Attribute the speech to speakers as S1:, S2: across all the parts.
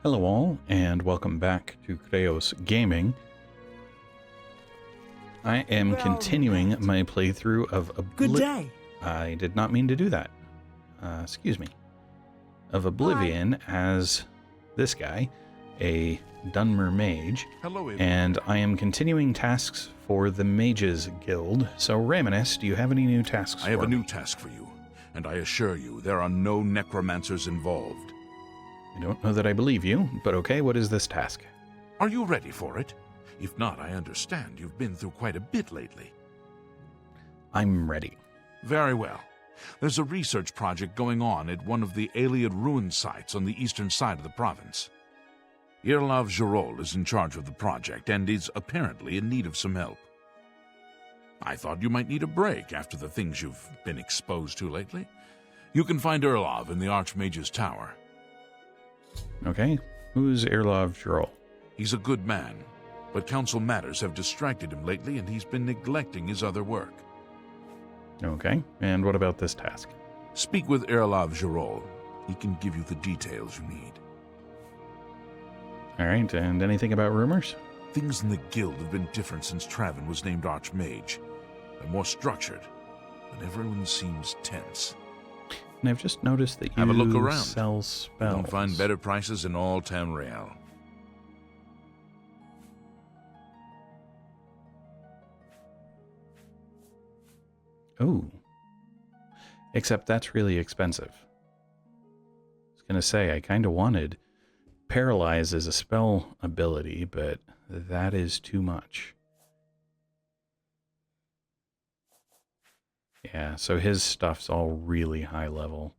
S1: Hello all, and welcome back to Chreos Gaming. I am continuing my playthrough of
S2: Good day.
S1: I did not mean to do that. Excuse me. Of Oblivion as this guy, a Dunmer mage.
S3: Hello,
S1: and I am continuing tasks for the Mages Guild. So, Raminus, do you have any new tasks
S3: I have
S1: for
S3: a
S1: me?
S3: new task for you, and I assure you there are no necromancers involved.
S1: I don't know that I believe you, but okay, what is this task?
S3: Are you ready for it? If not, I understand you've been through quite a bit lately.
S1: I'm ready.
S3: Very well. There's a research project going on at one of the Ayleid ruin sites on the eastern side of the province. Irlav Jarol is in charge of the project and is apparently in need of some help. I thought you might need a break after the things you've been exposed to lately. You can find Irlav in the Archmage's Tower.
S1: Okay, who's Irlav Jarol?
S3: He's a good man, but council matters have distracted him lately and he's been neglecting his other work.
S1: Okay, and what about this task?
S3: Speak with Irlav Jarol. He can give you the details you need.
S1: Alright, and anything about rumors?
S3: Things in the guild have been different since Traven was named Archmage. They're more structured, but everyone seems tense.
S1: And I've just noticed that you
S3: Have a look around.
S1: sell spells.
S3: You can find better prices in all Tamriel.
S1: Oh. Except that's really expensive. I was going to say, I kind of wanted Paralyze as a spell ability, but that is too much. Yeah, so his stuff's all really high level.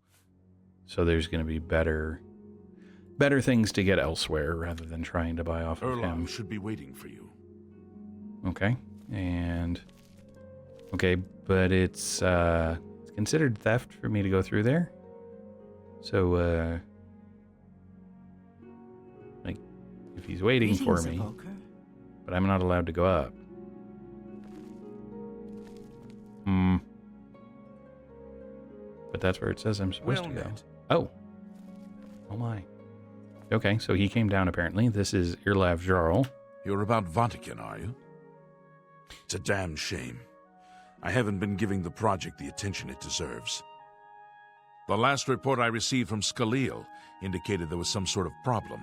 S1: So there's going to be better things to get elsewhere rather than trying to buy off of him.
S3: Irlav should be waiting for you.
S1: Okay, and okay, but it's considered theft for me to go through there. So, like, if he's waiting for me,
S2: Evoker.
S1: but I'm not allowed to go up. But that's where it says I'm supposed to go.
S3: met.
S1: Oh my. Okay, so he came down apparently. This is Irlav Jarol.
S3: You're about Vahtacen, are you? It's a damn shame. I haven't been giving the project the attention it deserves. The last report I received from Skaleel indicated there was some sort of problem,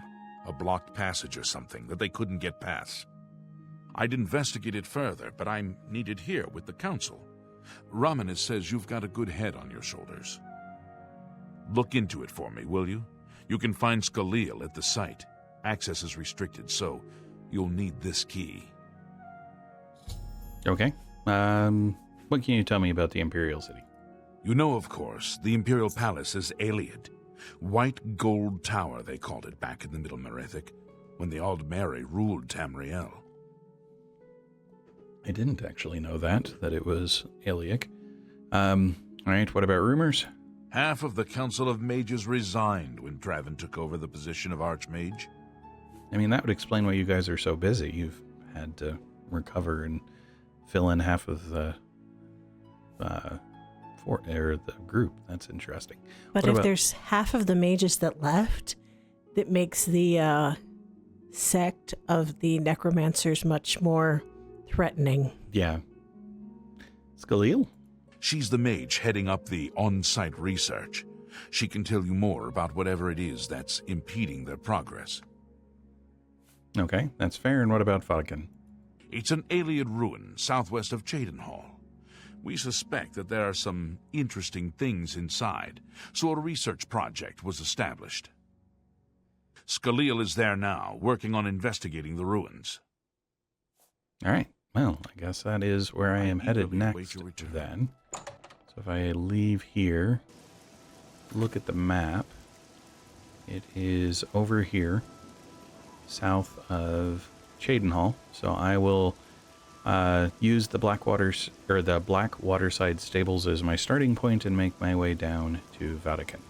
S3: a blocked passage or something that they couldn't get past. I'd investigate it further, but I'm needed here with the council. Raminus says you've got a good head on your shoulders. Look into it for me, will you? You can find Skaleel at the site. Access is restricted, so you'll need this key.
S1: Okay. What can you tell me about the Imperial City?
S3: You know, of course, the Imperial Palace is Ayleid. White Gold Tower, they called it back in the Middle Merethic, when the Aldmeri ruled Tamriel.
S1: I didn't actually know that it was Ayleid. Alright, what about rumors?
S3: Half of the Council of Mages resigned when Traven took over the position of Archmage.
S1: I mean, that would explain why you guys are so busy. You've had to recover and fill in half of the the group. That's interesting.
S2: But if there's half of the mages that left, that makes the sect of the necromancers much more threatening.
S1: Yeah. Skaleel?
S3: She's the mage heading up the on-site research. She can tell you more about whatever it is that's impeding their progress.
S1: Okay, that's fair. And what about Vahtacen?
S3: It's an Ayleid ruin southwest of Chedenhall. We suspect that there are some interesting things inside, so a research project was established. Skaleel is there now, working on investigating the ruins.
S1: All right. Well, I guess that is where I am headed
S3: eagerly await
S1: next
S3: your return.
S1: then. So if I leave here, look at the map, it is over here, south of Chedenhall. So I will use the Blackwaterside stables as my starting point and make my way down to Vahtacen.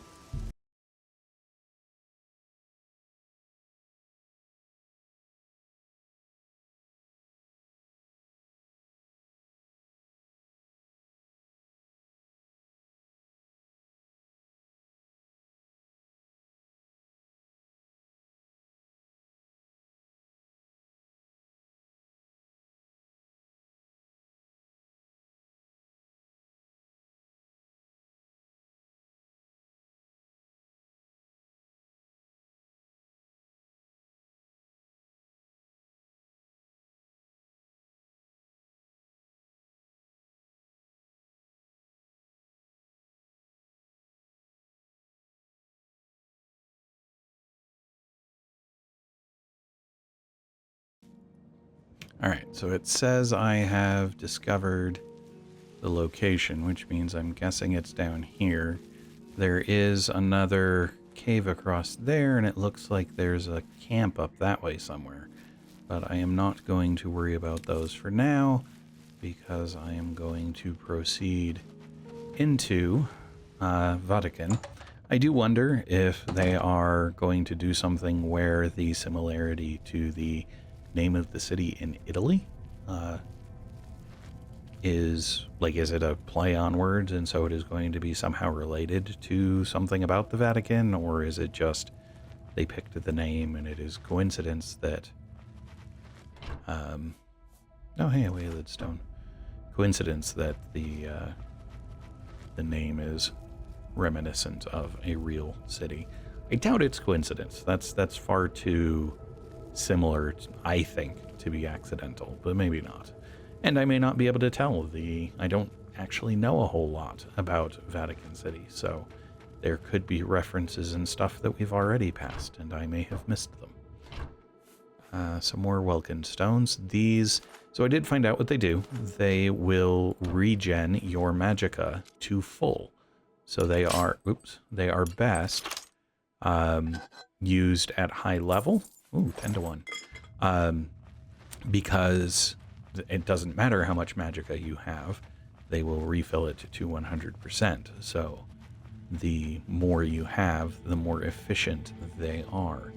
S1: All right, so it says I have discovered the location, which means I'm guessing it's down here. There is another cave across there, and it looks like there's a camp up that way somewhere. But I am not going to worry about those for now, because I am going to proceed into Vahtacen. I do wonder if they are going to do something where the similarity to the name of the city in Italy is it a play on words, and so it is going to be somehow related to something about the Vatican, or is it just they picked the name and it is coincidence that oh hey, Ayleid stone. Coincidence that the name is reminiscent of a real city. I doubt it's coincidence. That's far too similar, I think, to be accidental, but maybe not. And I may not be able to tell. I don't actually know a whole lot about Vatican City, so there could be references and stuff that we've already passed, and I may have missed them. Some more Welkin stones. These, so I did find out what they do. They will regen your magicka to full. So they are best used at high level. Ooh, 10 to 1. Because it doesn't matter how much magicka you have, they will refill it to 100%. So the more you have, the more efficient they are.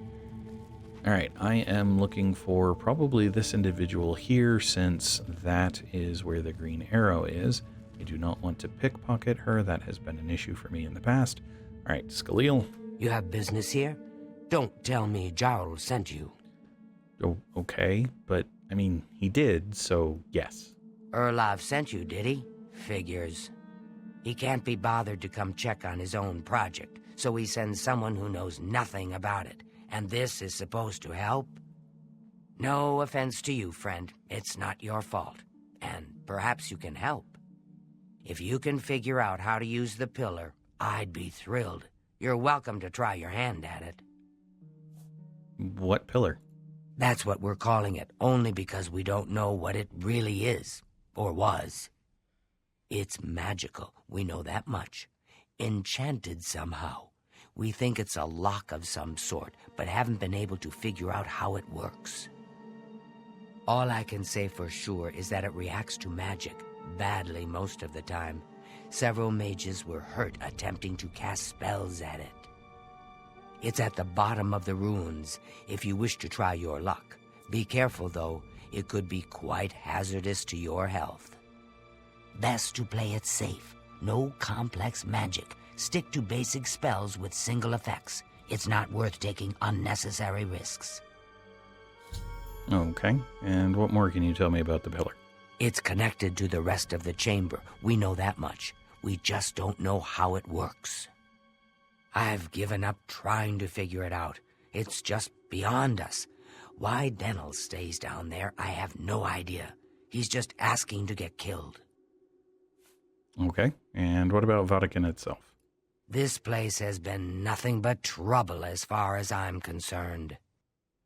S1: All right, I am looking for probably this individual here, since that is where the green arrow is. I do not want to pickpocket her. That has been an issue for me in the past. All right, Skaleel.
S4: You have business here? Don't tell me Jarol sent you.
S1: Oh, okay, but I mean, he did, so yes.
S4: Irlav sent you, did he? Figures. He can't be bothered to come check on his own project, so he sends someone who knows nothing about it. And this is supposed to help? No offense to you, friend. It's not your fault. And perhaps you can help. If you can figure out how to use the pillar, I'd be thrilled. You're welcome to try your hand at it.
S1: What pillar?
S4: That's what we're calling it, only because we don't know what it really is, or was. It's magical, we know that much. Enchanted somehow. We think it's a lock of some sort, but haven't been able to figure out how it works. All I can say for sure is that it reacts to magic, badly most of the time. Several mages were hurt attempting to cast spells at it. It's at the bottom of the ruins, if you wish to try your luck. Be careful, though. It could be quite hazardous to your health. Best to play it safe. No complex magic. Stick to basic spells with single effects. It's not worth taking unnecessary risks.
S1: Okay, and what more can you tell me about the pillar?
S4: It's connected to the rest of the chamber. We know that much. We just don't know how it works. I've given up trying to figure it out. It's just beyond us. Why Denel stays down there, I have no idea. He's just asking to get killed.
S1: Okay, and what about Vahtacen itself?
S4: This place has been nothing but trouble as far as I'm concerned.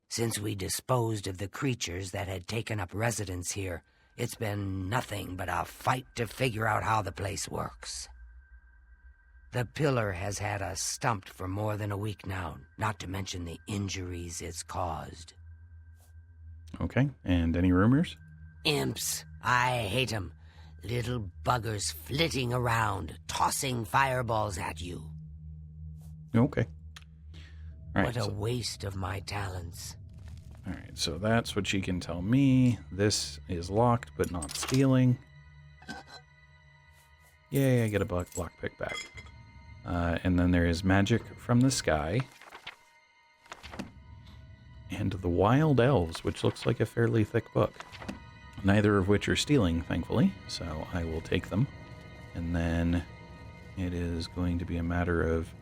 S4: Since we disposed of the creatures that had taken up residence here, it's been nothing but a fight to figure out how the place works. The pillar has had us stumped for more than a week now, not to mention the injuries it's caused.
S1: Okay, and any rumors?
S4: Imps. I hate 'em. Little buggers flitting around, tossing fireballs at you.
S1: Okay. All right,
S4: What a waste of my talents.
S1: All right, so that's what she can tell me. This is locked, but not stealing. Yay, I get a lockpick back. And then there is magic from the sky. And the wild elves, which looks like a fairly thick book. Neither of which are stealing, thankfully, so I will take them. And then it is going to be a matter of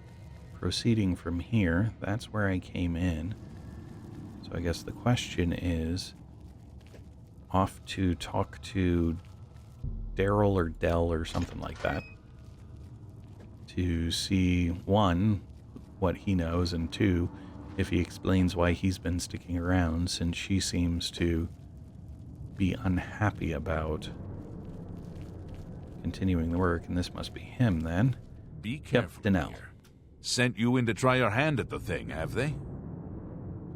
S1: proceeding from here. That's where I came in. So I guess the question is off to talk to Jarol or Del or something like that to see, one, what he knows, and two, if he explains why he's been sticking around, since she seems to be unhappy about continuing the work, and this must be him then.
S3: Be careful.
S1: Denel.
S3: Here. Sent you in to try your hand at the thing, have they?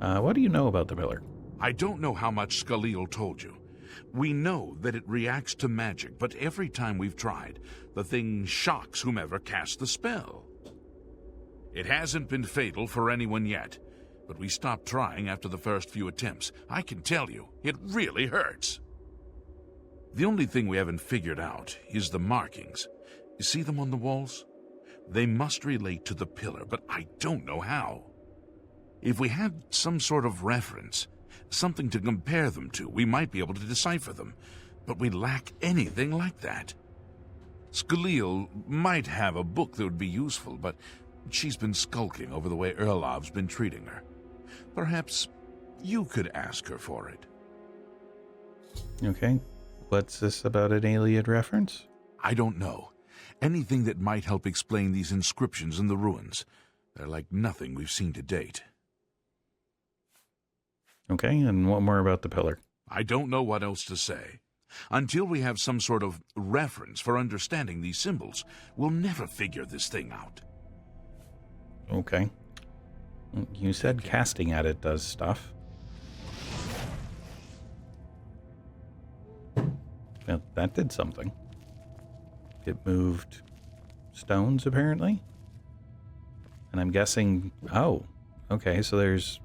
S1: What do you know about the pillar?
S3: I don't know how much Skaleel told you. We know that it reacts to magic, but every time we've tried, the thing shocks whomever cast the spell. It hasn't been fatal for anyone yet, but we stopped trying after the first few attempts. I can tell you, it really hurts. The only thing we haven't figured out is the markings. You see them on the walls? They must relate to the pillar, but I don't know how. If we had some sort of reference, something to compare them to, we might be able to decipher them, but we lack anything like that. Skaleel might have a book that would be useful, but she's been skulking over the way Irlav's been treating her. Perhaps you could ask her for it.
S1: Okay. What's this about an Ayleid reference?
S3: I don't know. Anything that might help explain these inscriptions in the ruins. They're like nothing we've seen to date.
S1: Okay, and what more about the pillar?
S3: I don't know what else to say. Until we have some sort of reference for understanding these symbols, we'll never figure this thing out.
S1: Okay. You said casting at it does stuff. Well, that did something. It moved stones, apparently. And I'm guessing... Oh, okay, so there's...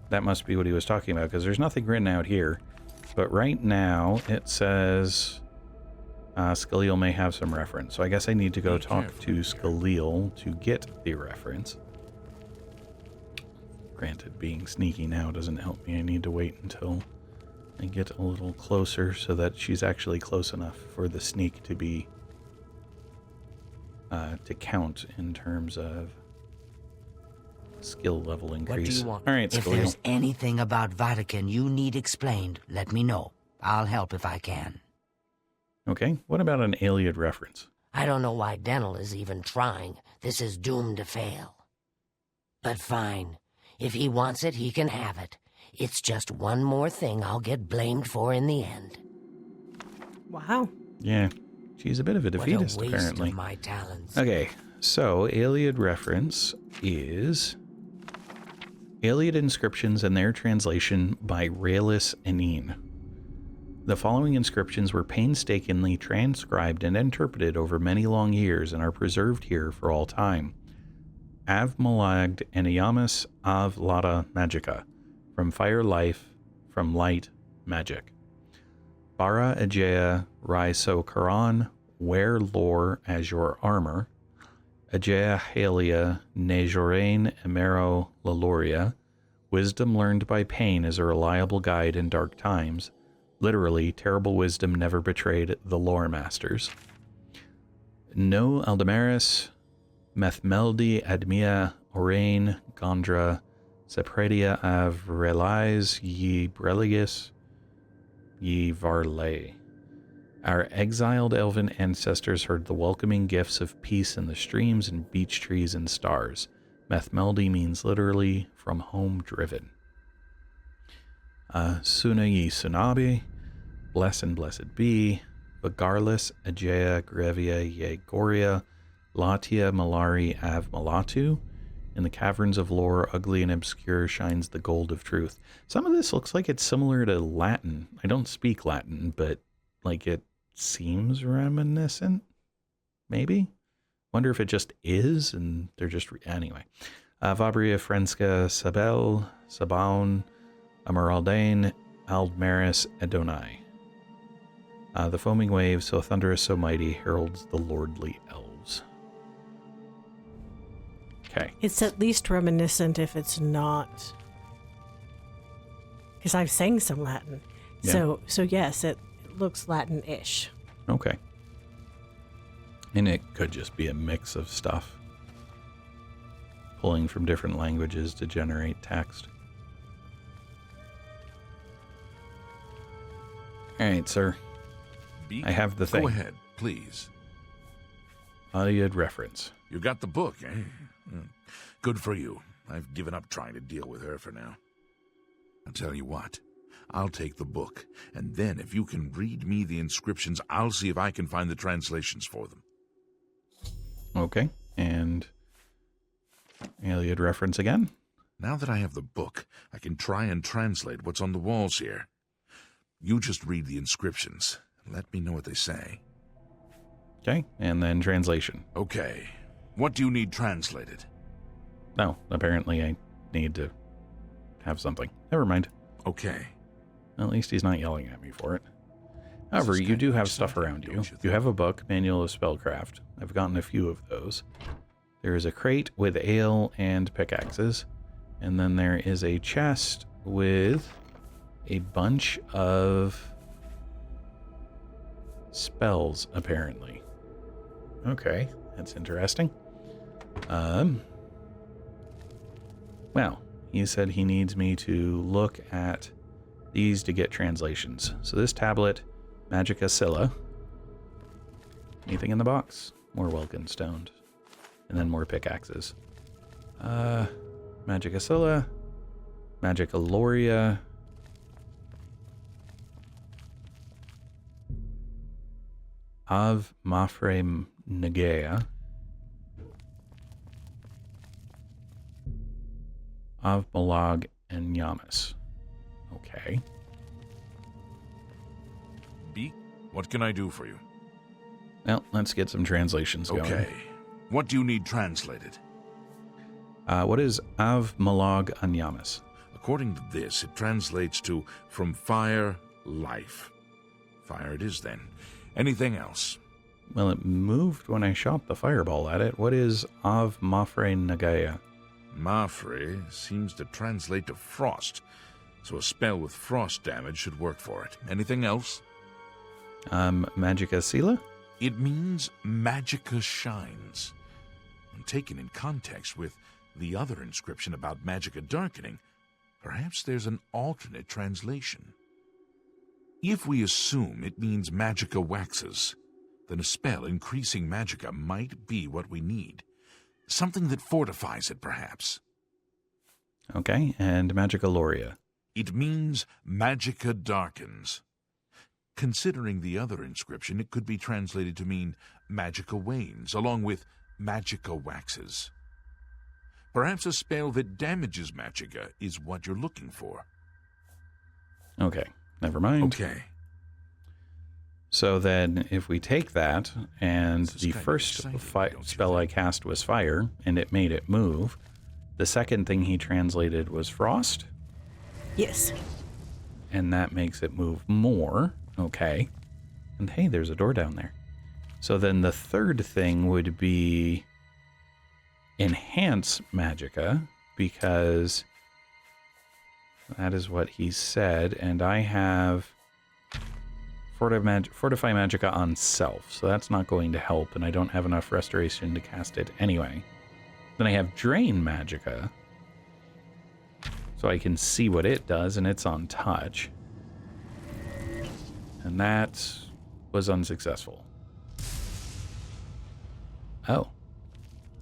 S1: That must be what he was talking about, because there's nothing written out here. But right now, it says... Skaleel may have some reference. So I guess I need to go talk to Skaleel to get the reference. Granted, being sneaky now doesn't help me. I need to wait until I get a little closer so that she's actually close enough for the sneak to be... to count in terms of skill level increase.
S4: What do you want?
S1: All right,
S4: if
S1: Skaleel.
S4: there's anything about Vahtacen you need explained, let me know. I'll help if I can.
S1: Okay, what about an Ayleid reference?
S4: I don't know why Denel is even trying. This is doomed to fail. But fine. If he wants it, he can have it. It's just one more thing I'll get blamed for in the end.
S2: Wow.
S1: Yeah, she's a bit of a defeatist,
S4: what a waste
S1: apparently.
S4: of my talents.
S1: Okay, so Ayleid reference is Ayleid Inscriptions and their translation by Raylis Anine. The following inscriptions were painstakingly transcribed and interpreted over many long years and are preserved here for all time. Av Malagd Eniamus Av Lada Magica, from Fire Life, from Light Magic. Bara Ajea Raiso Karan, wear lore as your armor. Ajea Halia Nejorain Emero Laloria, wisdom learned by pain is a reliable guide in dark times. Literally, terrible wisdom never betrayed the lore masters. No Aldamaris, Methmeldi Admia Orain Gondra, Sepredia av Relais ye Breligus ye Varlay. Our exiled elven ancestors heard the welcoming gifts of peace in the streams and beech trees and stars. Methmeldi means literally from home driven. Suna ye Sunabi, bless and blessed be, Vagarlis Ajea Grevia ye Goria, Latia Malari av Malatu. In the caverns of lore, ugly and obscure, shines the gold of truth. Some of this looks like it's similar to Latin. I don't speak Latin, but like it seems reminiscent. Maybe? Wonder if it just is, and they're just... Anyway. Vabria Frenska Sabel, Sabaun, Amaraldain, Aldmaris, Adonai. The foaming wave, so thunderous, so mighty, heralds the lordly elves. Okay.
S2: It's at least reminiscent if it's not. Because I've sang some Latin.
S1: Yeah.
S2: So yes, it looks Latin-ish.
S1: Okay. And it could just be a mix of stuff. Pulling from different languages to generate text. Alright, sir. I have the thing.
S3: Go ahead, please.
S1: Ayleid reference.
S3: You got the book, eh? Good for you. I've given up trying to deal with her for now. I'll tell you what. I'll take the book, and then if you can read me the inscriptions, I'll see if I can find the translations for them.
S1: Okay, and Ayleid reference again.
S3: Now that I have the book, I can try and translate what's on the walls here. You just read the inscriptions, and let me know what they say.
S1: Okay, and then translation.
S3: Okay. What do you need translated?
S1: No, apparently I need to have something. Never mind.
S3: Okay.
S1: At least he's not yelling at me for it. However, you do have stuff around you. You have a book, Manual of Spellcraft. I've gotten a few of those. There is a crate with ale and pickaxes. And then there is a chest with a bunch of spells, apparently. Okay, that's interesting. Well, he said he needs me to look at these to get translations. So this tablet, Magica Scylla. Anything in the box? More Welkin stones. And then more pickaxes. Magica Scylla. Magica Loria. Av Mafre Negea. Av Malag and Yamas. Okay.
S3: B, what can I do for you?
S1: Well, let's get some translations going.
S3: Okay. What do you need translated?
S1: What is Av Malag and Yamas?
S3: According to this, it translates to from fire, life. Fire it is then. Anything else?
S1: Well, it moved when I shot the fireball at it. What is Av Mafre Negea?
S3: Mafre seems to translate to frost, so a spell with frost damage should work for it. Anything else?
S1: Magica Scylla?
S3: It means Magica shines. And taken in context with the other inscription about Magica darkening, perhaps there's an alternate translation. If we assume it means Magica waxes, then a spell increasing Magica might be what we need. Something that fortifies it, perhaps.
S1: Okay, and Magica Loria?
S3: It means Magica darkens. Considering the other inscription, it could be translated to mean Magica wanes, along with Magica waxes. Perhaps a spell that damages Magica is what you're looking for.
S1: Okay, never mind.
S3: Okay.
S1: So then, if we take that, and the first spell I cast was fire, and it made it move, the second thing he translated was frost,
S2: Yes.
S1: and that makes it move more. Okay. And hey, there's a door down there. So then the third thing would be enhance Magica, because that is what he said, and I have Fortify Magica on self, so that's not going to help, and I don't have enough restoration to cast it anyway. Then I have Drain Magica, so I can see what it does, and it's on touch. And that was unsuccessful. Oh.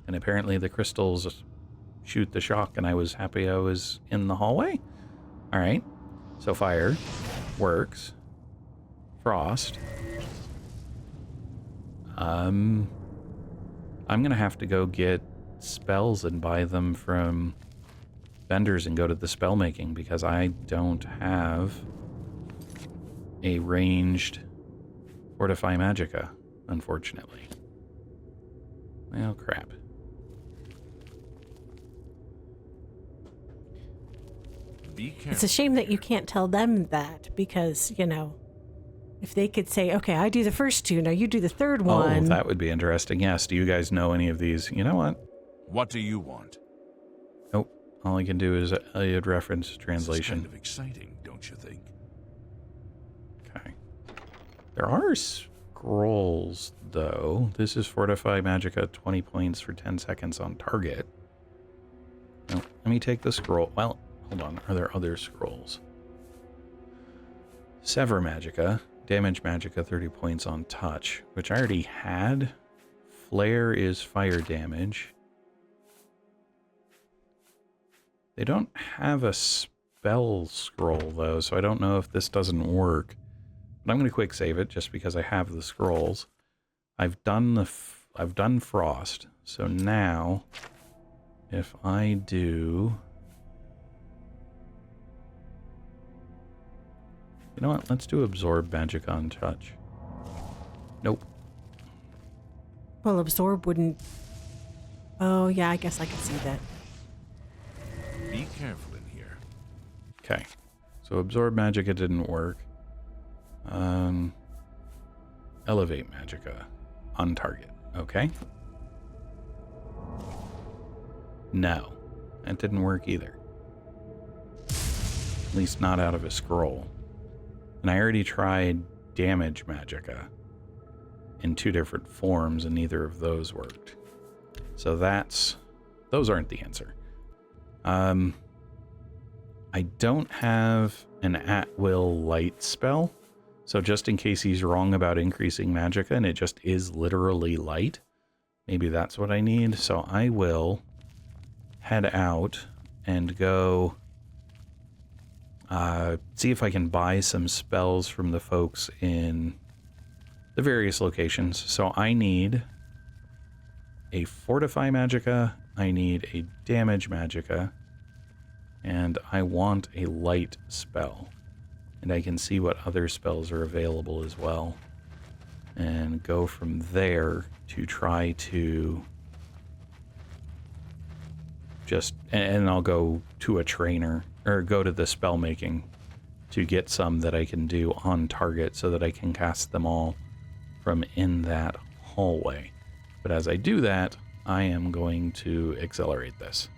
S1: And apparently the crystals shoot the shock, and I was happy I was in the hallway? Alright. So fire works. Frost. I'm gonna have to go get spells and buy them from vendors and go to the spell making, because I don't have a ranged Fortify Magica, unfortunately. Well, crap.
S3: Be careful.
S2: It's a shame that you can't tell them that, because, you know, if they could say, okay, I do the first two, now you do the third one.
S1: Oh, that would be interesting. Yes. Do you guys know any of these? You know what?
S3: What do you want?
S1: Nope. All I can do is Ayleid reference translation.
S3: This is kind of exciting, don't you think?
S1: Okay. There are scrolls, though. This is Fortify Magica, 20 points for 10 seconds on target. Now, let me take the scroll. Well, hold on. Are there other scrolls? Sever Magica. Damage Magica, 30 points on touch, which I already had. Flare is fire damage. They don't have a spell scroll, though, so I don't know if this doesn't work. But I'm going to quick save it just because I have the scrolls. I've done I've done frost, so now if I do... You know what? Let's do absorb magic on touch. Nope.
S2: Well, absorb wouldn't... Oh, yeah, I guess I can see that.
S3: Be careful in here.
S1: Okay. So absorb magicka didn't work. Elevate magicka on target. Okay. No. That didn't work either. At least not out of a scroll. And I already tried damage magicka in 2 different forms, and neither of those worked. So those aren't the answer. I don't have an at-will light spell, so just in case he's wrong about increasing magicka and it just is literally light, maybe that's what I need. So I will head out and go see if I can buy some spells from the folks in the various locations. So I need a Fortify magicka, I need a Damage magicka, and I want a Light spell. And I can see what other spells are available as well. And go from there to try to just... And I'll go to a trainer, or go to the spell making to get some that I can do on target so that I can cast them all from in that hallway. But as I do that, I am going to accelerate this.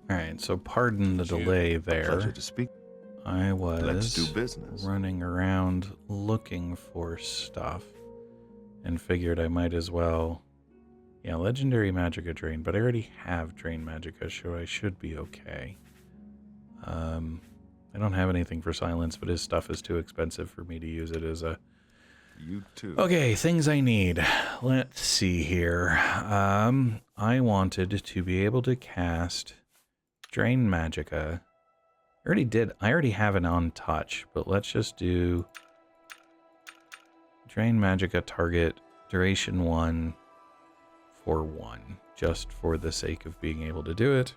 S1: Alright, so pardon the delay
S5: A pleasure
S1: there.
S5: to speak.
S1: I
S5: Let's do
S1: was
S5: business.
S1: running around looking for stuff and figured I might as well... Yeah, Legendary Magicka Drain, but I already have Drain Magicka, so I should be okay. I don't have anything for Silence, but his stuff is too expensive for me to use it as a...
S5: You too.
S1: Okay, things I need. Let's see here. I wanted to be able to cast Drain Magicka. I already have an on touch, but let's just do Drain Magicka target duration 1 for 1, just for the sake of being able to do it.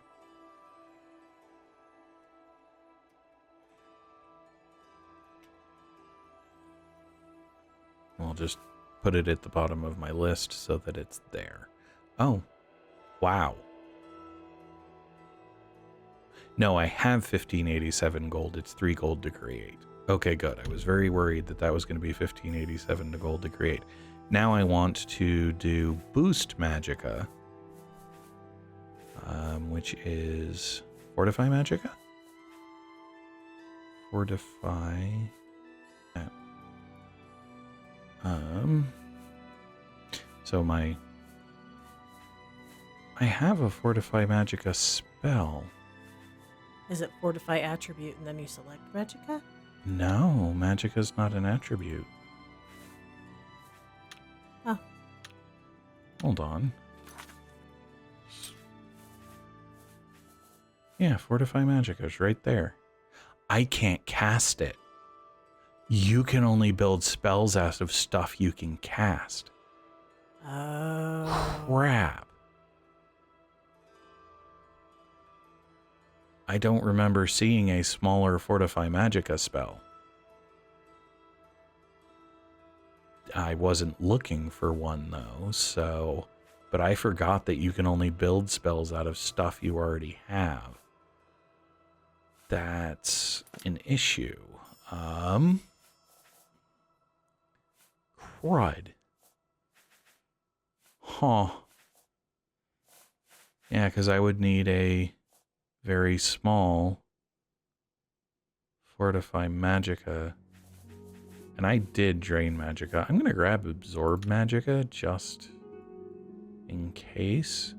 S1: I'll just put it at the bottom of my list so that it's there. Oh, wow. No, I have 1587 gold. It's 3 gold to create. Okay, good. I was very worried that that was going to be 1587 to gold to create. Now I want to do Boost Magicka, which is Fortify Magicka? Fortify... So I have a Fortify Magicka spell.
S2: Is it Fortify Attribute and then you select Magicka?
S1: No, Magicka's not an attribute.
S2: Oh.
S1: Hold on. Yeah, Fortify Magicka's right there. I can't cast it. You can only build spells out of stuff you can cast.
S2: Oh.
S1: Crap. I don't remember seeing a smaller Fortify Magicka spell. I wasn't looking for one though, so... But I forgot that you can only build spells out of stuff you already have. That's an issue. Crud. Huh. Yeah, because I would need a very small Fortify Magicka. And I did Drain Magicka. I'm going to grab Absorb Magicka just in case.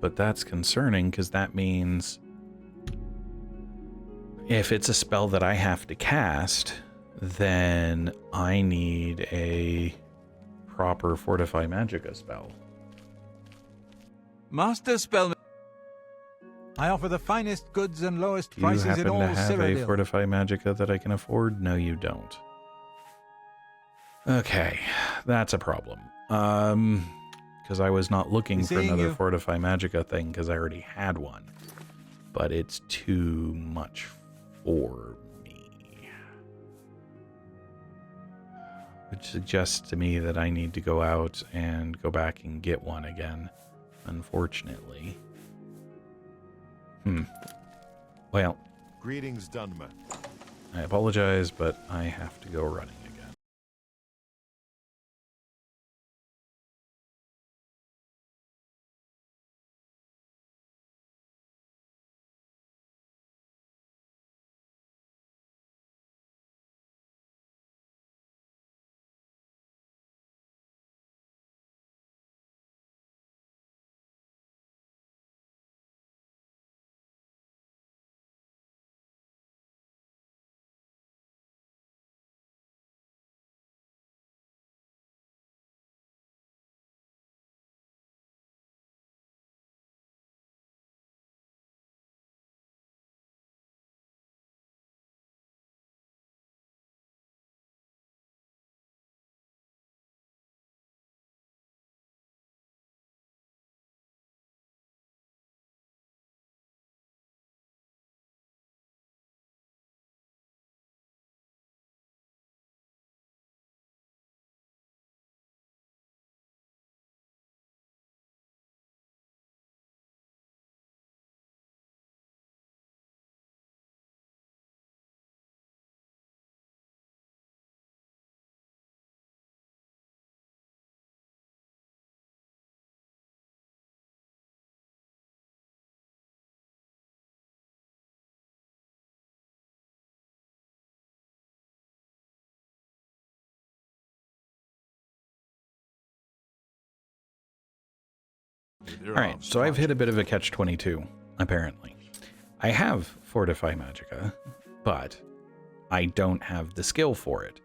S1: But that's concerning because that means if it's a spell that I have to cast, then I need a proper Fortify Magicka spell.
S6: Master Spell. I offer the finest goods and lowest
S1: Do you
S6: prices
S1: happen
S6: in all
S1: to have a
S6: Cyrodiil.
S1: Fortify Magicka that I can afford? No, you don't. Okay, that's a problem. Because I was not looking for
S6: Seeing
S1: another
S6: you.
S1: Fortify Magicka thing because I already had one. But it's too much for me. Which suggests to me that I need to go out and go back and get one again, unfortunately. Well,
S5: Greetings, Dunmer.
S1: I apologize, but I have to go running. Alright, so I've hit a bit of a catch-22, apparently. I have Fortify Magicka, but I don't have the skill for it.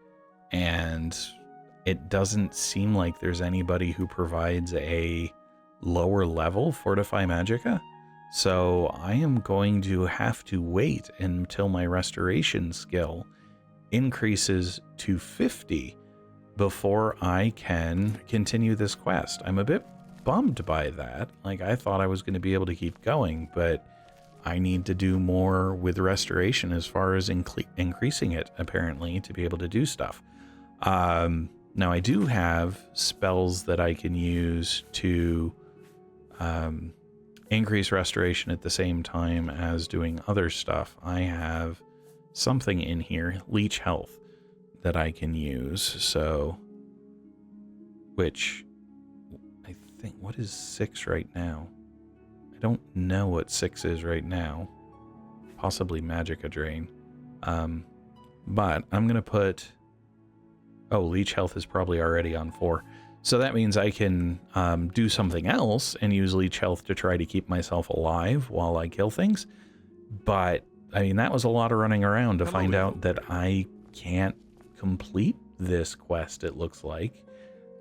S1: And it doesn't seem like there's anybody who provides a lower level Fortify Magicka. So I am going to have to wait until my restoration skill increases to 50 before I can continue this quest. I'm a bit bummed by that. Like, I thought I was going to be able to keep going, but I need to do more with restoration as far as increasing it, apparently, to be able to do stuff. Now, I do have spells that I can use to increase restoration at the same time as doing other stuff. I have something in here, Leech Health, that I can use. So, which I think, what is 6 right now? I don't know what 6 is right now. Possibly Magicka Drain. But I'm going to put... Oh, Leech Health is probably already on 4. So that means I can do something else and use Leech Health to try to keep myself alive while I kill things. But, I mean, that was a lot of running around to find out that I can't complete this quest, it looks like.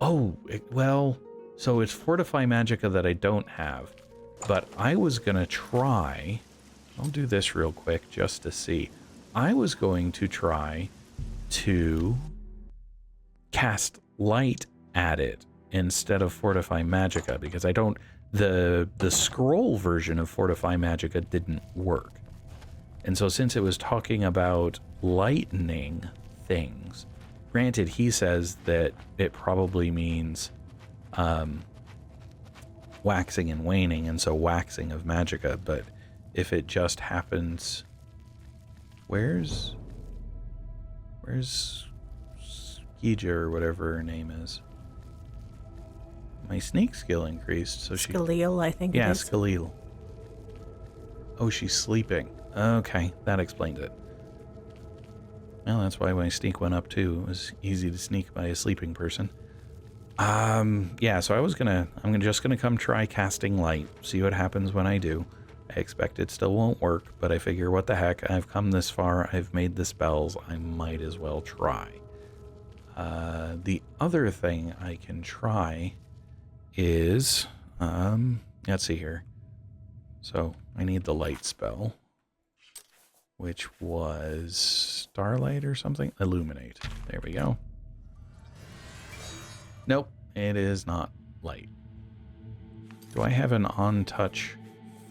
S1: Oh, well, so it's Fortify Magicka that I don't have. But I was going to try... I'll do this real quick just to see. I was going to try to cast Light at it instead of Fortify Magicka, because I don't... The scroll version of Fortify Magicka didn't work. And so since it was talking about lightning things, granted, he says that it probably means waxing and waning, and so waxing of Magicka, but if it just happens... Where's Skija, or whatever her name is? My sneak skill increased, so she...
S2: Skaleel, I think it is.
S1: Yeah, Skaleel. Oh, she's sleeping. Okay, that explained it. Well, that's why my sneak went up too. It was easy to sneak by a sleeping person. Yeah, so I'm just gonna come try casting Light, see what happens when I do. I expect it still won't work, but I figure, what the heck, I've come this far, I've made the spells, I might as well try. The other thing I can try is, let's see here. So, I need the Light spell, which was Starlight or something? Illuminate. There we go. Nope, it is not Light. Do I have an on-touch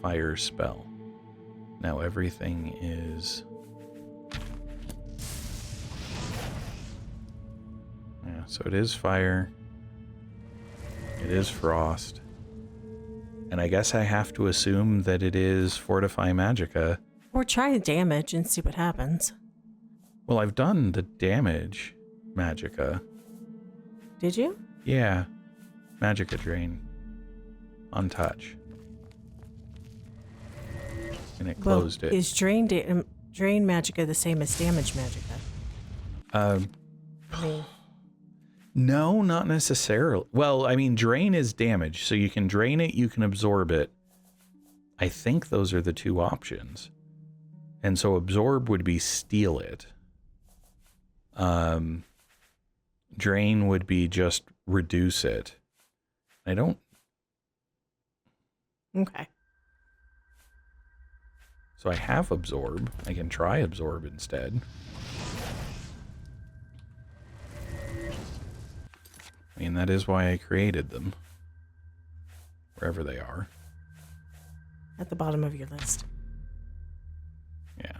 S1: fire spell? Now everything is... Yeah, so it is fire. It is frost. And I guess I have to assume that it is Fortify Magicka.
S2: Or try damage and see what happens.
S1: Well, I've done the damage Magicka.
S2: Did you?
S1: Yeah. Magicka Drain. Untouch. And it closed it.
S2: Is drain Magicka the same as damage Magicka?
S1: No, not necessarily. Well, I mean, drain is damage, so you can drain it, you can absorb it. I think those are the two options. And so absorb would be steal it. Drain would be just reduce it. I don't...
S2: Okay.
S1: So I have absorb. I can try absorb instead. I mean, that is why I created them. Wherever they are.
S2: At the bottom of your list.
S1: Yeah.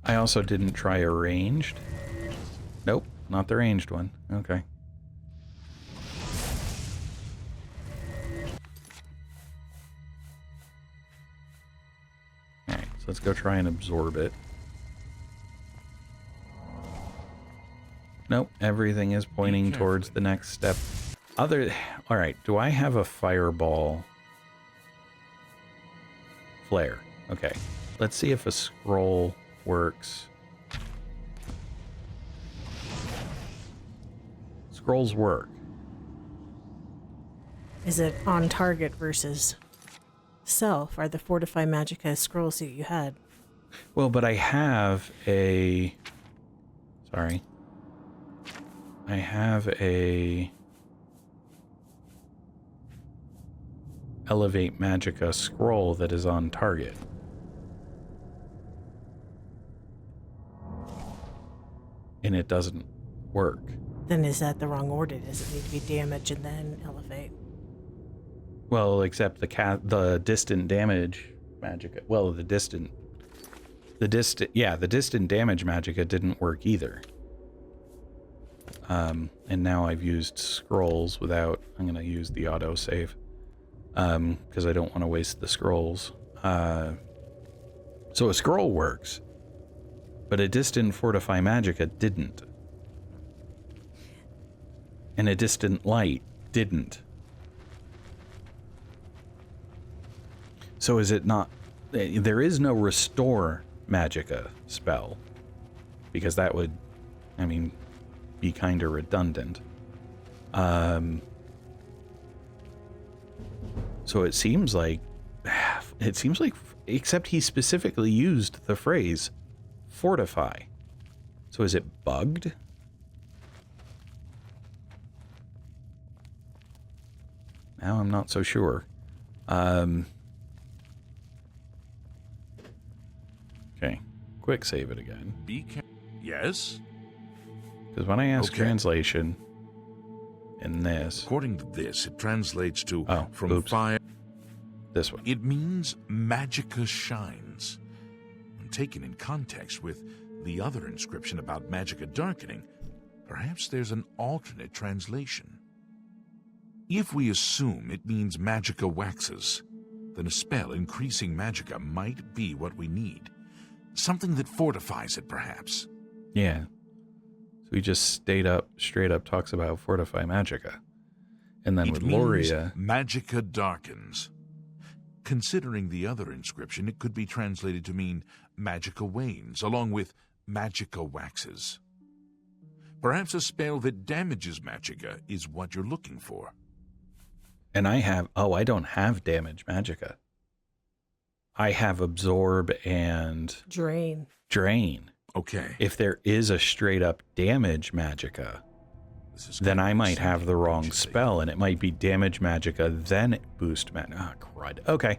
S1: I also didn't try a ranged. Nope, not the ranged one. Okay. Alright, so let's go try and absorb it. Nope, everything is pointing towards the next step. Alright, do I have a fireball flare? Okay, let's see if a scroll works. Scrolls work.
S2: Is it on target versus self? Are the Fortify Magicka scrolls that you had?
S1: Well, but I have a... Sorry. I have a... Elevate Magicka scroll that is on target. And it doesn't work.
S2: Then is that the wrong order? Does it need to be damage and then elevate?
S1: Well, except the distant damage Magicka. Well, the distant damage Magicka didn't work either. And now I've used scrolls without. I'm going to use the autosave because I don't want to waste the scrolls. So a scroll works, but a distant Fortify Magicka didn't. And a distant light didn't. So is it not... There is no restore Magicka spell. Because that would, I mean, be kind of redundant. So it seems like... Except he specifically used the phrase fortify. So is it bugged? Now I'm not so sure. Okay, quick save it again.
S3: Yes?
S1: Because when I ask
S3: Okay.
S1: translation in this...
S3: According to this, it translates to from
S1: oops.
S3: fire.
S1: This one.
S3: It means Magicka shines. And taken in context with the other inscription about Magicka darkening, perhaps there's an alternate translation. If we assume it means Magicka waxes, then a spell increasing Magicka might be what we need. Something that fortifies it, perhaps.
S1: Yeah. So he just straight up talks about Fortify Magicka. And then
S3: It
S1: with
S3: means
S1: Loria...
S3: Magicka darkens. Considering the other inscription, it could be translated to mean Magicka wanes, along with Magicka waxes. Perhaps a spell that damages Magicka is what you're looking for.
S1: And I have... Oh, I don't have damage Magicka. I have absorb and...
S2: Drain.
S1: Drain.
S3: Okay.
S1: If there is a straight up damage Magicka,
S3: This is
S1: then
S3: kind
S1: I
S3: of
S1: might have the wrong
S3: agency.
S1: spell, and it might be damage Magicka, then boost mana. Ah, crud. Okay.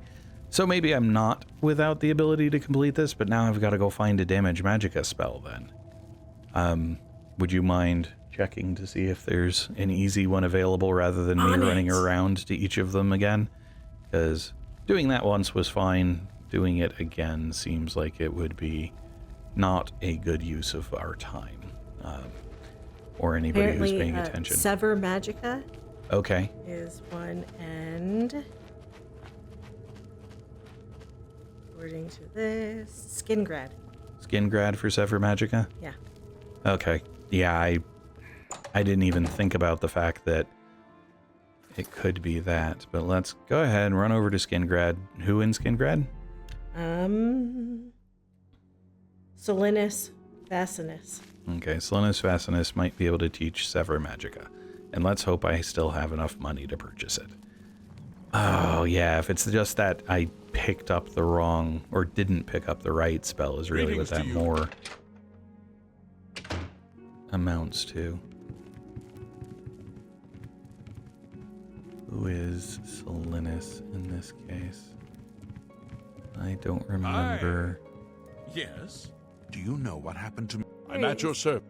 S1: So maybe I'm not without the ability to complete this, but now I've got to go find a damage Magicka spell then. Would you mind checking to see if there's an easy one available rather than me
S2: On
S1: running
S2: it.
S1: around to each of them again? Because doing that once was fine. Doing it again seems like it would be not a good use of our time. Or anybody who's
S2: Apparently,
S1: paying attention.
S2: Sever Magicka
S1: Okay.
S2: is one, and according to this, Skingrad.
S1: Skingrad for Sever Magicka?
S2: Yeah.
S1: Okay. Yeah, I didn't even think about the fact that it could be that. But let's go ahead and run over to Skingrad. Who in Skingrad?
S2: Solinus Vasinus.
S1: Okay, Solinus Vasinus might be able to teach Sever Magicka. And let's hope I still have enough money to purchase it. Oh, yeah, if it's just that I picked up the wrong, or didn't pick up the right spell is really what that
S3: Greetings to you.
S1: more amounts to. Who is Solinus in this case? I don't remember.
S3: Yes? Do you know what happened to me? I'm
S2: Hey.
S3: at your service.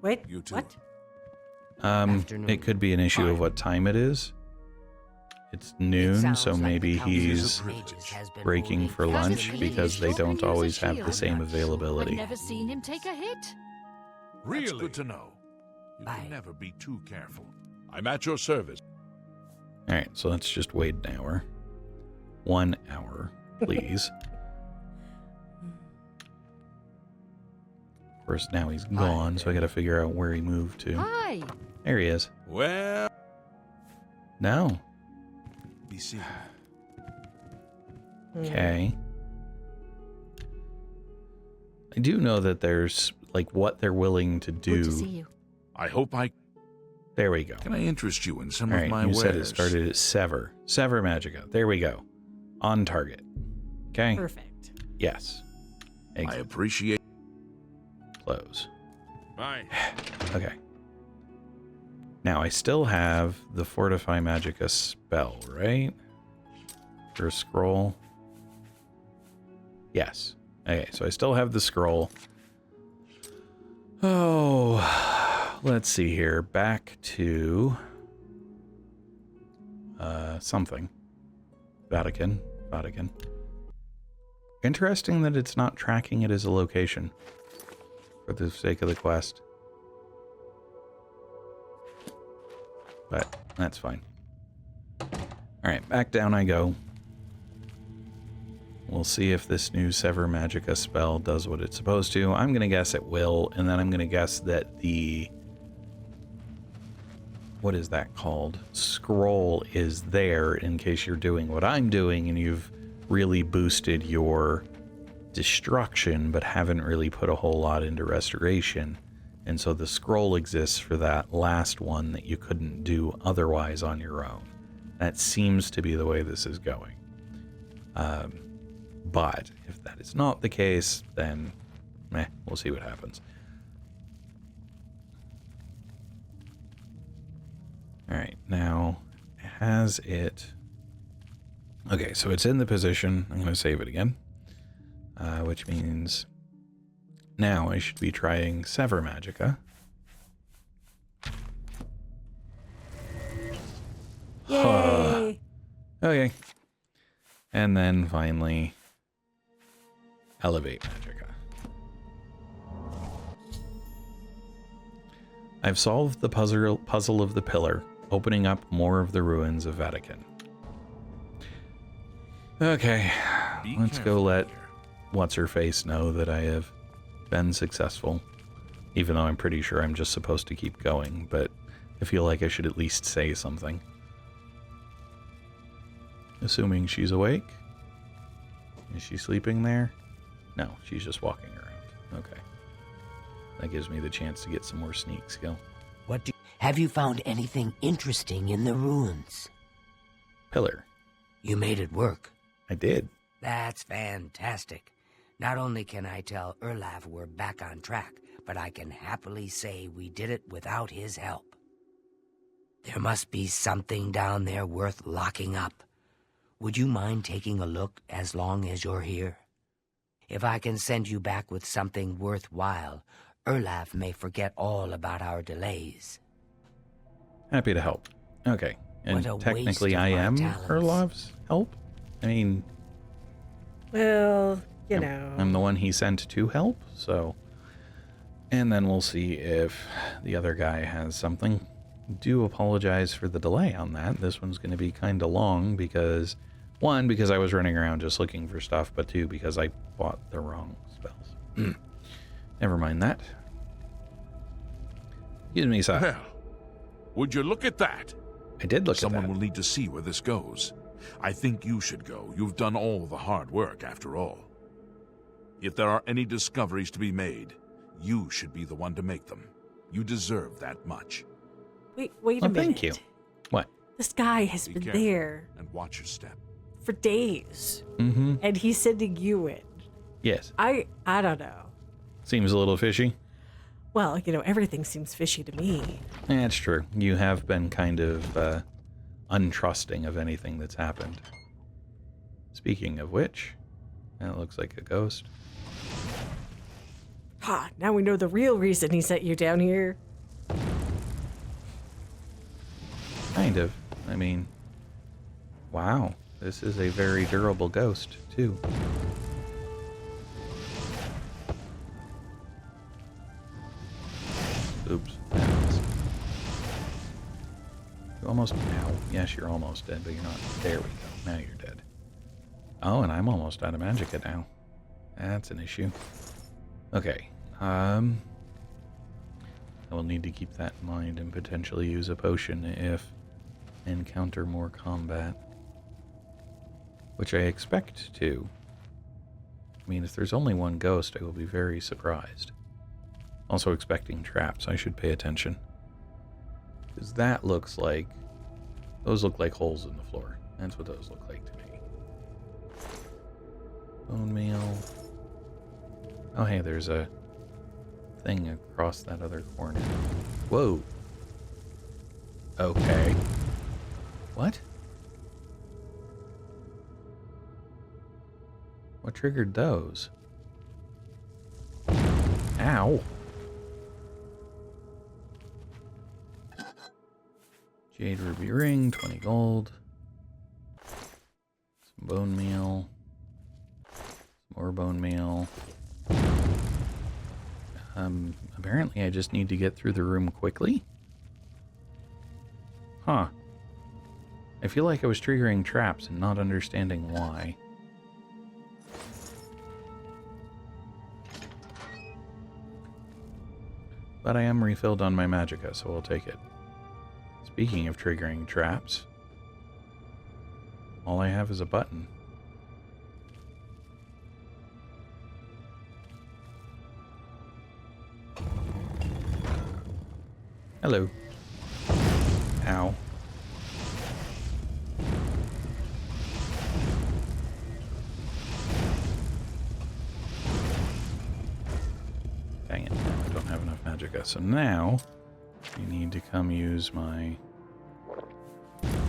S2: Wait,
S3: You too.
S2: what?
S4: Afternoon.
S1: It could be an issue of what time it is. It's noon,
S4: sounds
S1: so
S4: like
S1: maybe
S4: the Council of
S1: he's
S4: Mages has been
S1: breaking
S4: moving
S1: for lunch
S4: constantly
S1: because they
S4: shorter
S1: don't
S4: use
S1: always
S4: a
S1: have the
S4: shield.
S1: same
S4: I'm not sure.
S1: availability.
S7: I've never seen him take a hit.
S3: That's good to know. You
S4: Aye.
S3: can never be too careful. I'm at your service.
S1: All right, so let's just wait an hour. 1 hour, please. Of course, now he's gone, so I got to figure out where he moved to.
S7: Hi.
S1: There he is.
S3: Well,
S1: No.
S3: be seated.
S1: Okay. I do know that there's like what they're willing to
S7: Good to see
S1: do.
S7: you.
S3: I hope I...
S1: There we go.
S3: Can I interest you in some
S1: All
S3: of
S1: right,
S3: my
S1: you
S3: wares?
S1: said it started at Sever. Sever Magica. There we go. On target. Okay?
S2: Perfect.
S1: Yes.
S3: I
S1: Exit.
S3: appreciate.
S1: Close.
S3: Bye.
S1: Okay. Now, I still have the Fortify Magica spell, right? For a scroll. Yes. Okay, so I still have the scroll. Oh, let's see here. Back to something. Vatican. Interesting that it's not tracking it as a location for the sake of the quest. But that's fine. Alright, back down I go. We'll see if this new Sever Magica spell does what it's supposed to. I'm going to guess it will, and then I'm going to guess that the... what is that called? Scroll is there in case you're doing what I'm doing and you've really boosted your destruction but haven't really put a whole lot into restoration. And so the scroll exists for that last one that you couldn't do otherwise on your own. That seems to be the way this is going. But if that is not the case, then we'll see what happens. Alright, now has it... okay, so it's in the position. I'm going to save it again. Which means now I should be trying Sever Magica.
S2: Yay!
S1: Okay. And then finally, Elevate Magica. I've solved the puzzle of the pillar, opening up more of the ruins of Vahtacen. Okay, let's go let What's-Her-Face know that I have been successful. Even though I'm pretty sure I'm just supposed to keep going, but I feel like I should at least say something. Assuming she's awake. Is she sleeping there? No, she's just walking around. Okay. That gives me the chance to get some more sneak skill.
S4: Have you found anything interesting in the ruins?
S1: Pillar.
S4: You made it work.
S1: I did.
S4: That's fantastic. Not only can I tell Irlav we're back on track, but I can happily say we did it without his help. There must be something down there worth locking up. Would you mind taking a look as long as you're here? If I can send you back with something worthwhile, Irlav may forget all about our delays.
S1: Happy to help. Okay. And
S4: What a
S1: technically
S4: waste of
S1: I
S4: my
S1: am
S4: talents.
S1: Irlav's help? I mean,
S2: Well, you
S1: I'm-
S2: know.
S1: I'm the one he sent to help, so... and then we'll see if the other guy has something. Do apologize for the delay on that. This one's going to be kind of long because... one, because I was running around just looking for stuff, but two, because I bought the wrong spells. Never mind that. Excuse me, sir.
S3: Well, would you look at that?
S1: I did look
S3: Someone
S1: at that.
S3: will need to see where this goes. I think you should go. You've done all the hard work, after all. If there are any discoveries to be made, you should be the one to make them. You deserve that much.
S2: Wait a
S1: Well,
S2: minute.
S1: thank you. What?
S2: This guy has
S3: Be
S2: been
S3: careful.
S2: there
S3: And watch your step.
S2: for days,
S1: Mm-hmm.
S2: and he's sending you in.
S1: Yes.
S2: I don't know.
S1: Seems a little fishy.
S2: Well, you know, everything seems fishy to me.
S1: That's true. You have been kind of untrusting of anything that's happened. Speaking of which, that looks like a ghost.
S2: Ha! Now we know the real reason he sent you down here.
S1: Kind of. I mean, wow. This is a very durable ghost, too. Oops. You almost... ow. Yes, you're almost dead, but you're not. There we go. Now you're dead. Oh, and I'm almost out of magicka now. That's an issue. Okay. I will need to keep that in mind and potentially use a potion if I encounter more combat. Which I expect to. I mean, if there's only one ghost, I will be very surprised. Also expecting traps. I should pay attention. Because that looks like... Those look like holes in the floor. That's what those look like to me. Bone meal. Oh, hey, there's a thing across that other corner. Whoa. Okay. What? What triggered those? Ow. Jade ruby ring, 20 gold. Some bone meal. Some more bone meal. Apparently I just need to get through the room quickly? Huh. I feel like I was triggering traps and not understanding why. But I am refilled on my magicka, so I'll take it. Speaking of triggering traps, all I have is a button. Hello. Ow. Dang it, I don't have enough magicka. So now, I need to come use my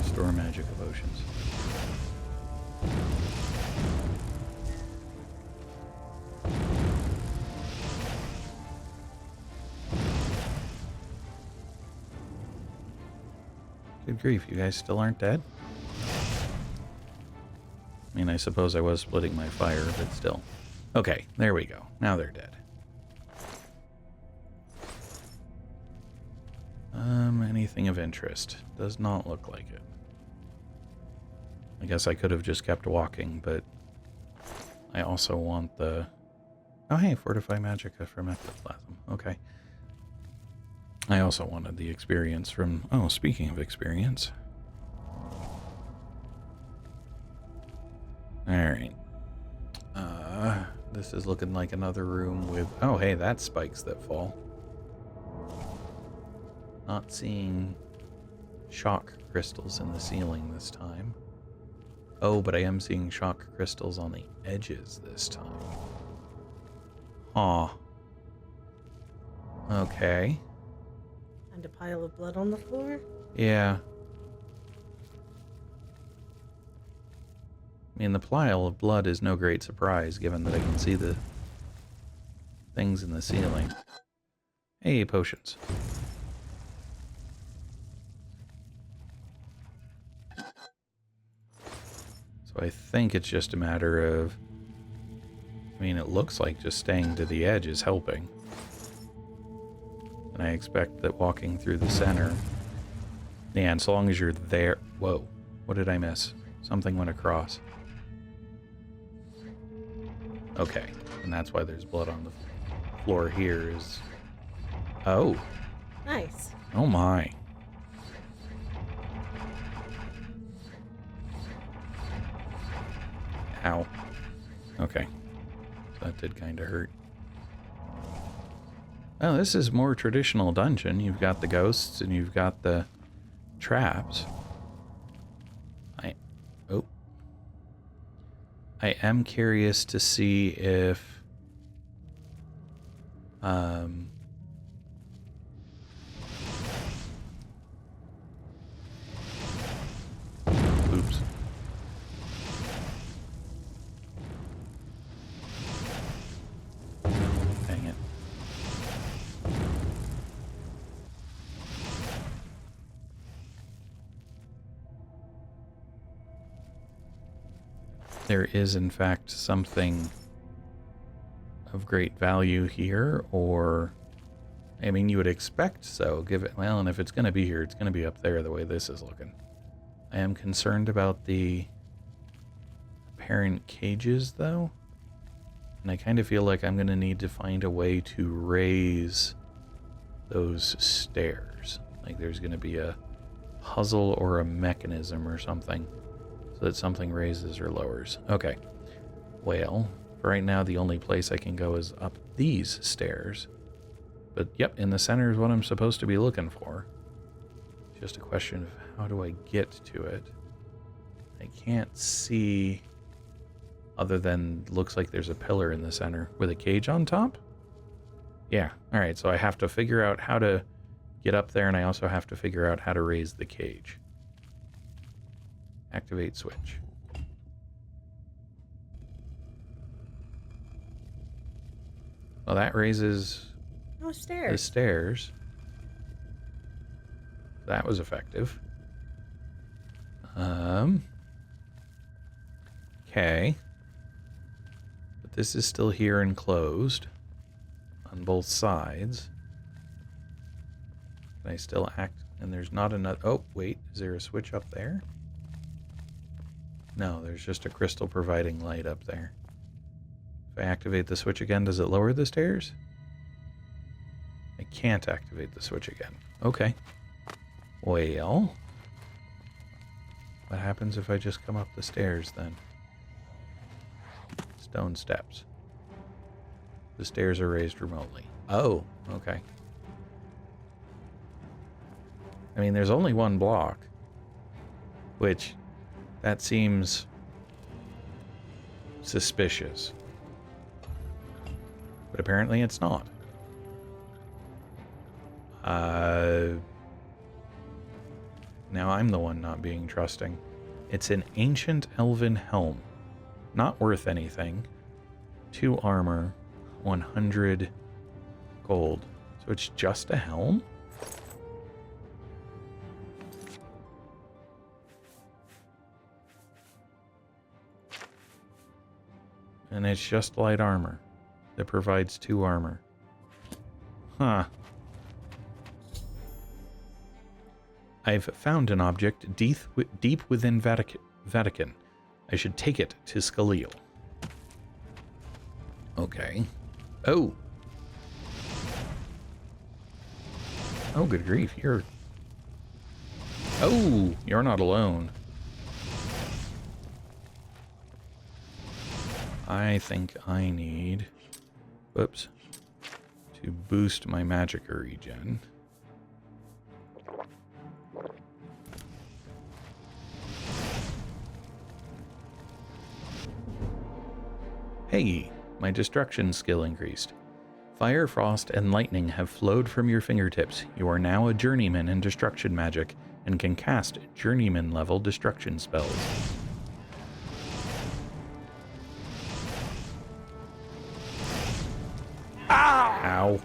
S1: store magic potions. Good grief, you guys still aren't dead? I mean, I suppose I was splitting my fire, but still. Okay, there we go. Now they're dead. Anything of interest? Does not look like it. I guess I could have just kept walking, but I also want the... Oh, hey, Fortify Magicka from Ectoplasm. Okay. I also wanted the experience from... Oh, speaking of experience. Alright. This is looking like another room with... Oh, hey, that's spikes that fall. Not seeing shock crystals in the ceiling this time. Oh, but I am seeing shock crystals on the edges this time. Aw. Okay.
S2: And a pile of blood on the floor?
S1: Yeah. I mean, the pile of blood is no great surprise, given that I can see the things in the ceiling. Hey, potions. So I think it's just a matter of... I mean, it looks like just staying to the edge is helping. And I expect that walking through the center... Yeah, and so long as you're there... Whoa. What did I miss? Something went across. Okay. And that's why there's blood on the floor here is... Oh.
S2: Nice.
S1: Oh my. Ow. Okay. So that did kind of hurt. Oh, this is more traditional dungeon. You've got the ghosts and you've got the traps. I am curious to see if oops. Dang it. There is, in fact, something of great value here, or... I mean, you would expect so, give it... Well, and if it's going to be here, it's going to be up there the way this is looking. I am concerned about the apparent cages, though. And I kind of feel like I'm going to need to find a way to raise those stairs. Like there's going to be a puzzle or a mechanism or something. So that something raises or lowers. Okay. Well, for right now, the only place I can go is up these stairs. But, yep, in the center is what I'm supposed to be looking for. just a question of how do I get to it. I can't see other than looks like there's a pillar in the center with a cage on top. Yeah, alright, so I have to figure out how to get up there, and I also have to figure out how to raise the cage. Activate switch. Well, that raises
S2: Oh, stairs.
S1: the stairs. That was effective. Okay. But this is still here and closed on both sides. Can I still act? And there's not another... Oh, wait. Is there a switch up there? No, there's just a crystal providing light up there. If I activate the switch again, does it lower the stairs? I can't activate the switch again. Okay. Well... what happens if I just come up the stairs then? Stone steps. The stairs are raised remotely. Oh, okay. I mean, there's only one block. Which, that seems suspicious. But apparently it's not. Now I'm the one not being trusting. It's an ancient elven helm. Not worth anything. 2 armor, 100 gold. So it's just a helm? And it's just light armor that provides 2 armor. Huh. I've found an object deep within Vahtacen. I should take it to Skaleel. Okay. Oh! Oh, good grief, you're... Oh! You're not alone. I think I need... Whoops. To boost my magic regen. Hey, my destruction skill increased. Fire, frost, and lightning have flowed from your fingertips. You are now a journeyman in destruction magic and can cast journeyman level destruction spells. Ow.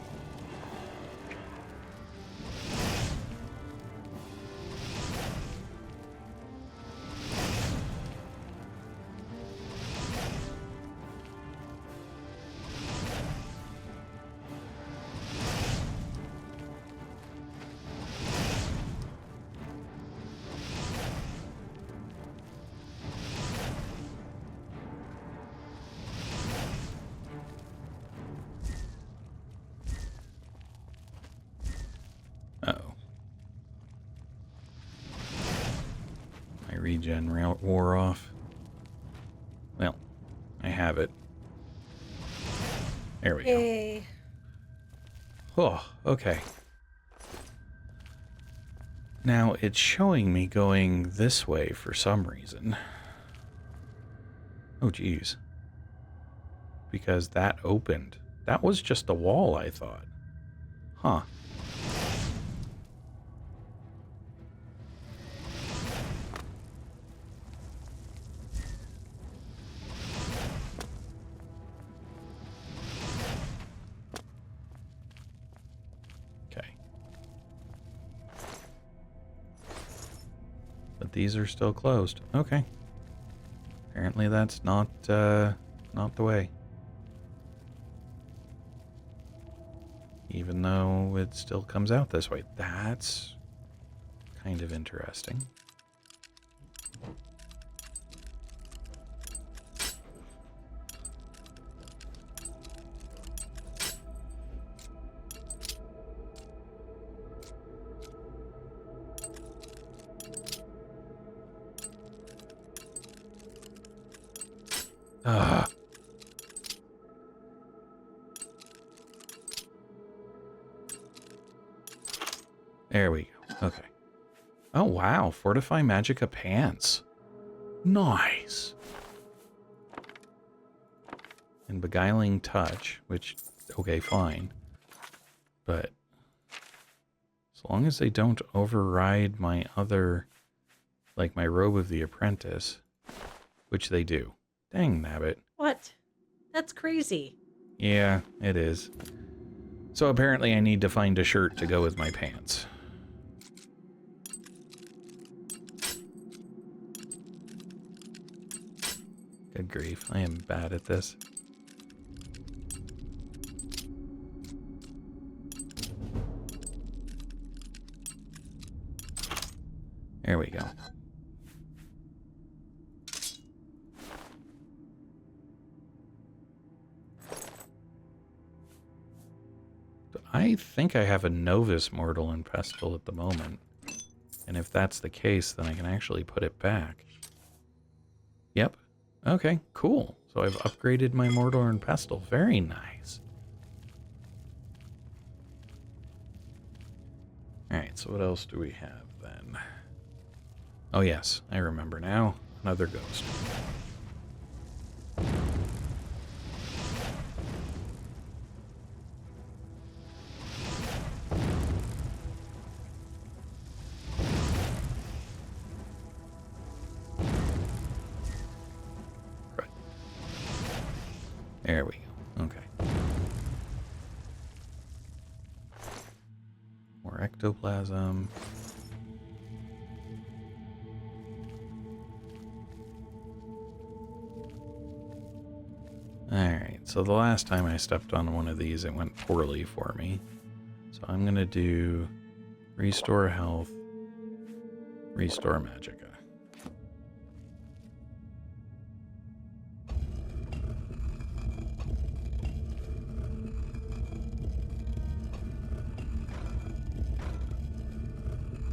S1: Uh-oh. My regen wore off. Well, I have it. There we go.
S2: Yay.
S1: Oh, okay. Now, it's showing me going this way for some reason. Oh, geez. Because that opened. That was just a wall, I thought. Huh. But these are still closed. Okay. Apparently that's not the way. Even though it still comes out this way. That's kind of interesting. Ah. There we go. Okay. Oh, wow. Fortify Magicka pants. Nice. And Beguiling Touch, which, okay, fine. But as long as they don't override my other, like my Robe of the Apprentice, which they do. Dang, nabbit.
S2: What? That's crazy.
S1: Yeah, it is. So apparently I need to find a shirt to go with my pants. Good grief, I am bad at this. There we go. I think I have a Novus Mortal and Pestle at the moment. And if that's the case, then I can actually put it back. Yep. Okay, cool. So I've upgraded my Mortal and Pestle. Very nice. Alright, so what else do we have then? Oh yes, I remember now. Another ghost. Right. There we go. Okay. More ectoplasm. Alright, so the last time I stepped on one of these, it went poorly for me. So I'm going to do Restore Health, Restore Magicka.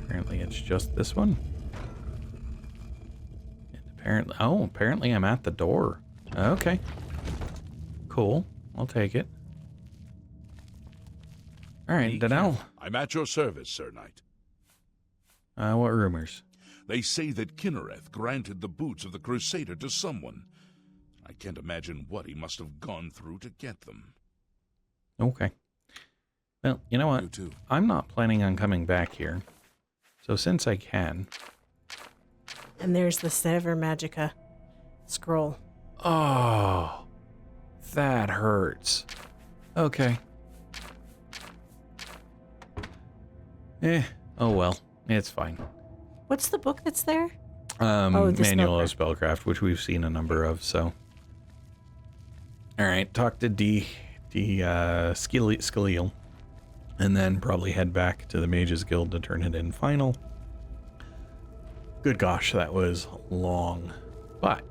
S1: Apparently it's just this one. And apparently I'm at the door. Okay. Cool. I'll take it. Alright, Denel.
S3: I'm at your service, Sir Knight.
S1: What rumors?
S3: They say that Knight-Errant granted the boots of the Crusader to someone. I can't imagine what he must have gone through to get them.
S1: Okay. Well, you know what?
S3: You too.
S1: I'm not planning on coming back here. So since I can...
S2: And there's the Sever Magicka scroll.
S1: Oh... That hurts. Okay. Oh well. It's fine.
S2: What's the book that's there?
S1: The Manual of
S2: Spellcraft.
S1: Spellcraft, which we've seen a number of, so. Alright, talk to Skaleel. And then probably head back to the Mages Guild to turn it in final. Good gosh, that was long. But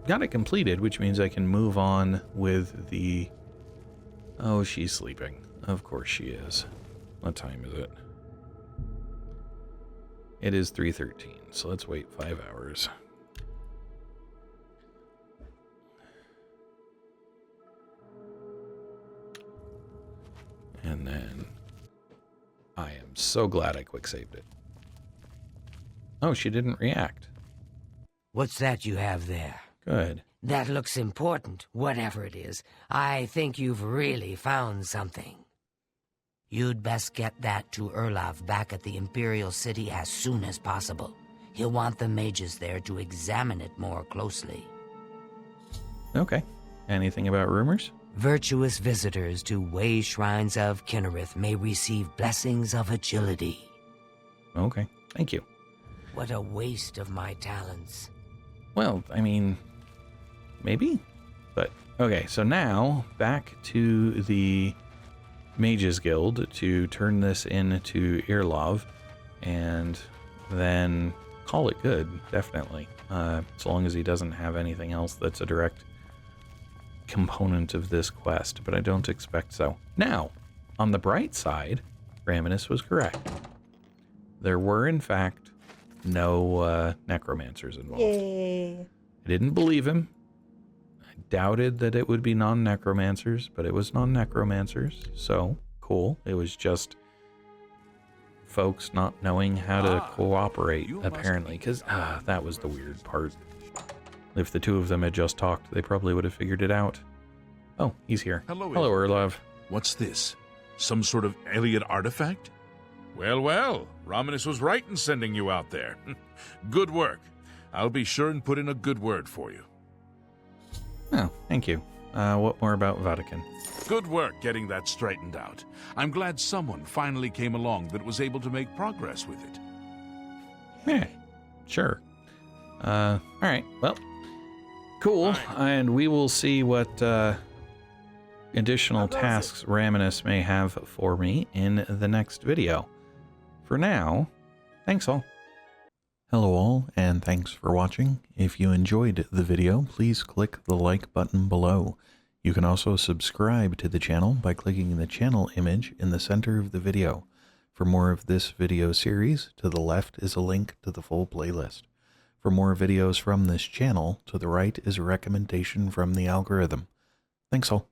S1: got it completed, which means I can move on with the... Oh, she's sleeping. Of course she is. What time is it? It is 3:13, so let's wait 5 hours. And then... I am so glad I quick-saved it. Oh, she didn't react.
S4: What's that you have there?
S1: Good.
S4: That looks important, whatever it is. I think you've really found something. You'd best get that to Irlav back at the Imperial City as soon as possible. He'll want the mages there to examine it more closely.
S1: Okay. Anything about rumors?
S4: Virtuous visitors to way shrines of Knight-Errant may receive blessings of agility.
S1: Okay. Thank you.
S4: What a waste of my talents.
S1: Well, I mean... Maybe? But, okay, so now, back to the Mages Guild to turn this into Irlav, and then call it good, definitely. As long as he doesn't have anything else that's a direct component of this quest, but I don't expect so. Now, on the bright side, Raminus was correct. There were, in fact, no necromancers involved.
S2: Yay.
S1: I didn't believe him. Doubted that it would be non-necromancers, but it was non-necromancers, so cool. It was just folks not knowing how to cooperate,
S3: you must
S1: apparently,
S3: be
S1: because that was the weird part. If the two of them had just talked, they probably would have figured it out. Oh, he's here.
S3: Hello,
S1: Hello, Irlav.
S3: What's this? Some sort of Ayleid artifact? Well, well, Romanus was right in sending you out there. Good work. I'll be sure and put in a good word for you.
S1: Oh, thank you. What more about Vahtacen?
S3: Good work getting that straightened out. I'm glad someone finally came along that was able to make progress with it.
S1: Yeah, sure. Alright, well, cool. And we will see what additional tasks Raminus may have for me in the next video. For now, thanks all. Hello all, and thanks for watching. If you enjoyed the video, please click the like button below. You can also subscribe to the channel by clicking the channel image in the center of the video. For more of this video series, to the left is a link to the full playlist. For more videos from this channel, to the right is a recommendation from the algorithm. Thanks all.